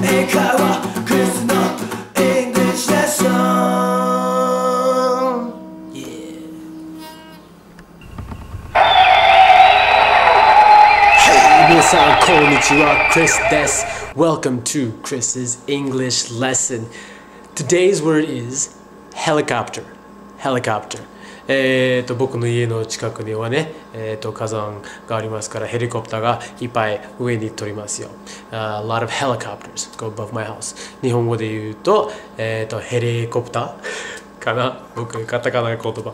英会話クリスの English lesson、皆さんこんにちは、クリスです。Welcome to Chris's English lesson. Today's word is helicopter. Helicopter. 僕の家の近くにはね、火山がありますからヘリコプターがいっぱい上に飛びますよ。A lot of helicopters go above my house. 日本語で言うと、ヘリコプターかな。僕カタカナ言葉が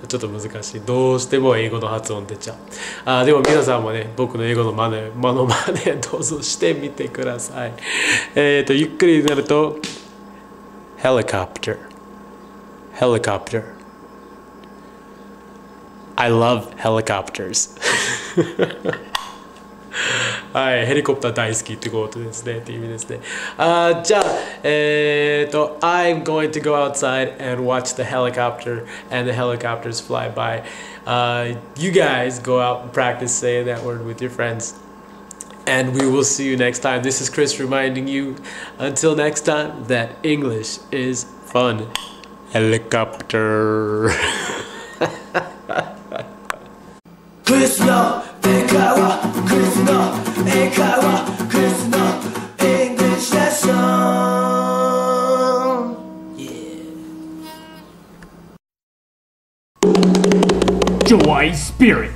ちょっと難しい。どうしても英語の発音出ちゃう。でも皆さんもね、僕の英語のマネどうぞしてみてください。ゆっくりになると helicopter I love helicopters はい、ヘリコプター大好きってことですねっていう意味ですね。じゃあ、I'm going to go outside and watch the helicopter and the helicopters fly by. You guys go out and practice saying that word with your friends. And we will see you next time. This is Chris reminding you, until next time, that English is fun. Helicopter. Chris no英会話 Chris no 英会話 Chris no English lesson. Joy Spirit.